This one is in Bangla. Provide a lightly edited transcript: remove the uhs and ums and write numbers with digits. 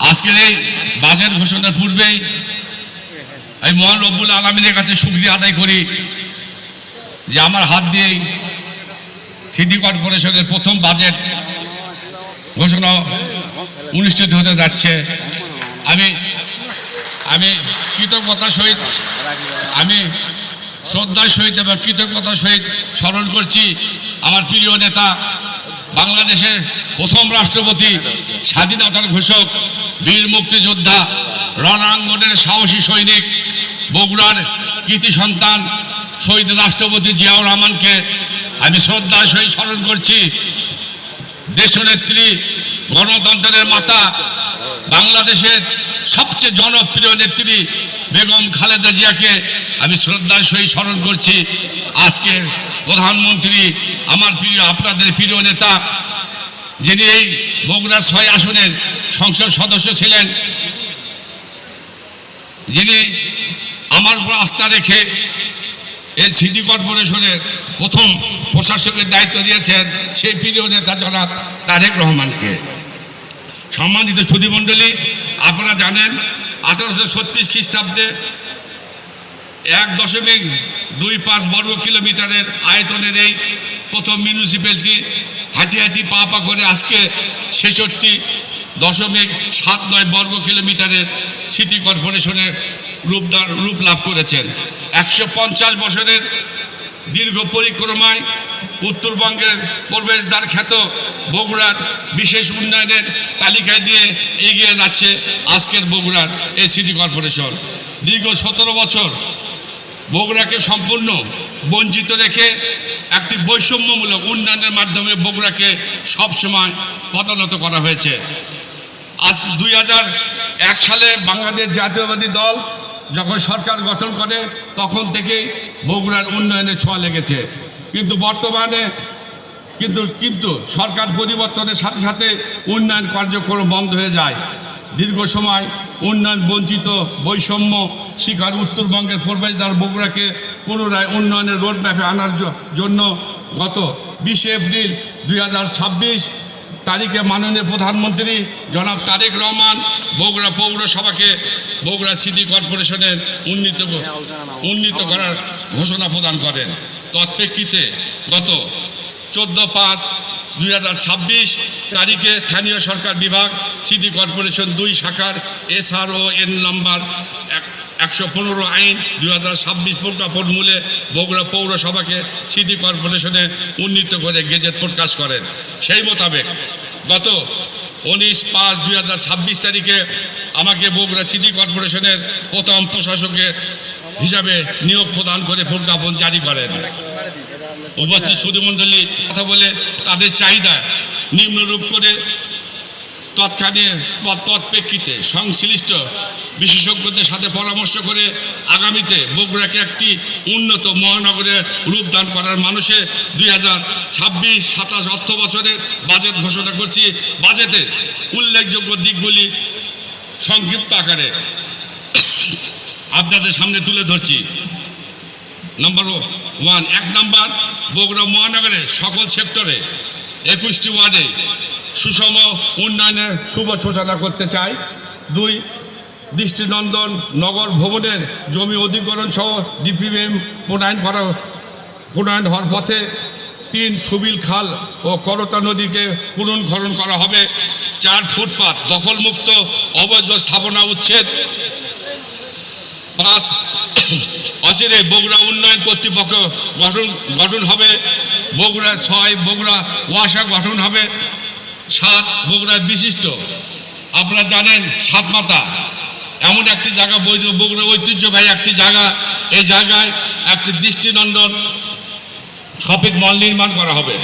আজকের এই বাজেট ঘোষণার পূর্বেই আমি মহান রব্বুল আলামিনের কাছে শুকরিয়া আদায় করি যে আমার হাত দিয়েই সিটি কর্পোরেশনের প্রথম বাজেট ঘোষণা অনুষ্ঠিত হতে যাচ্ছে। আমি কৃতজ্ঞতার সহিত শ্রদ্ধার সহিত এবং কৃতজ্ঞতার সহিত স্মরণ করছি আমার প্রিয় নেতা, বাংলাদেশের প্রথম রাষ্ট্রপতি, স্বাধীনতার ঘোষক, বীর মুক্তিযোদ্ধা, রণাঙ্গনের সাহসী সৈনিক, বগুড়ার কৃতি সন্তান শহীদ রাষ্ট্রপতি জিয়াউর রহমানকে আমি শ্রদ্ধার সহিত স্মরণ করছি। দেশনেত্রী, গণতন্ত্রের মাতা, বাংলাদেশের সবচেয়ে জনপ্রিয় নেত্রী বেগম খালেদা জিয়াকে আমি শ্রদ্ধার সহিত স্মরণ করছি। আজকে প্রধানমন্ত্রী, আমার প্রিয়, আপনাদের প্রিয় নেতা, যিনি এই বগুড়ার 6 আসনের সংসদ সদস্য ছিলেন, যিনি আমার উপর আস্থা রেখে এই সিটি কর্পোরেশনের প্রথম প্রশাসকের দায়িত্ব দিয়েছেন, সেই প্রিয় নেতা জনাব তারেক রহমানকে। সম্মানিত সুধীমণ্ডলী, আপনারা জানেন 1836 খ্রিস্টাব্দে 1.25 বর্গ কিলোমিটারের আয়তনের এই প্রথম মিউনিসিপ্যালিটি হাঁটি হাঁটি পা পা করে আজকে 66.79 বর্গ কিলোমিটারের সিটি কর্পোরেশনের রূপ লাভ করেছেন। 150 বছরের দীর্ঘ পরিক্রমায় উত্তরবঙ্গের প্রবেশদ্বার খ্যাত বগুড়ার বিশেষ উন্নয়নের তালিকায় দিয়ে এগিয়ে যাচ্ছে আজকের বগুড়ার এই সিটি কর্পোরেশন। দীর্ঘ 17 বছর বগুড়াকে সম্পূর্ণ বঞ্চিত রেখে একটি বৈষম্যমূলক উন্নয়নের মাধ্যমে বগুড়াকে সবসময় পদোন্নত করা হয়েছে। আজ 2001 সালে বাংলাদেশ জাতীয়বাদী দল যখন সরকার গঠন করে তখন থেকেই বগুড়ার উন্নয়নে ছোঁয়া লেগেছে, কিন্তু বর্তমানে কিন্তু সরকার পরিবর্তনের সাথে সাথে উন্নয়ন কার্যক্রম বন্ধ হয়ে যায়। দীর্ঘ সময় উন্নয়ন বঞ্চিত, বৈষম্য শিকার উত্তরবঙ্গের প্রবেশদ্বার বগুড়াকে পুনরায় উন্নয়নের রোডম্যাপে আনার জন্য গত 20 এপ্রিল 2026 তারিখে মাননীয় প্রধানমন্ত্রী জনাব তারেক রহমান বগুড়া পৌরসভাকে বগুড়া সিটি কর্পোরেশনের উন্নীত করার ঘোষণা প্রদান করেন। তৎপ্রেক্ষিতে গত 14/5/2026 তারিখে স্থানীয় সরকার বিভাগ সিটি কর্পোরেশন 2 শাখার SRON নম্বর 115 আইন 2026 প্রজ্ঞাপন মূলে বগুড়া পৌরসভাকে সিটি কর্পোরেশনে উন্নীত করে গেজেট প্রকাশ করেন। সেই মোতাবেক গত 19/5/2026 তারিখে আমাকে বগুড়া সিটি কর্পোরেশনের প্রথম প্রশাসকের হিসাবে নিয়োগ প্রদান করে প্রজ্ঞাপন জারি করেন। উপস্থিত সুধীমণ্ডলী কথা বলে তাদের চাহিদা নিম্নরূপ করে তৎপ্রেক্ষিতে সংশ্লিষ্ট বিশেষজ্ঞদের সাথে পরামর্শ করে আগামীতে বগুড়াকে একটি উন্নত মহানগরের রূপদান করার মানুষে 2026-27 অর্থ বছরের বাজেট ঘোষণা করছি। বাজেটে উল্লেখযোগ্য দিকগুলি সংক্ষিপ্ত আকারে আপনাদের সামনে তুলে ধরছি। নম্বর 1, বগুড়া মহানগরের সকল সেক্টরে 21টি ওয়ার্ডে সুষম উন্নয়নের শুভ সূচনা করতে চাই। 2, দৃষ্টিনন্দন নগর ভবনের জমি অধিগ্রহণ সহ ডিপিএম প্রণয়ন হওয়ার পথে। 3, সুবিল খাল ও করতা নদীকে পুনর্খনন করা হবে। 4, ফুটপাত দখলমুক্ত, অবৈধ স্থাপনা উচ্ছেদ। 5, অচিরে বগুড়া উন্নয়ন কর্তৃপক্ষ গঠন হবে। বগুড়া 6, বগুড়া ওয়াসা গঠন হবে। 7, বগুড়ার বিশিষ্ট, আপনারা জানেন সাতমাতা এমন একটি জায়গা, বগুড়া ঐতিহ্যবাহী একটি জায়গা, এই জায়গায় একটি দৃষ্টিনন্দন শপিং মল নির্মাণ করা হবে।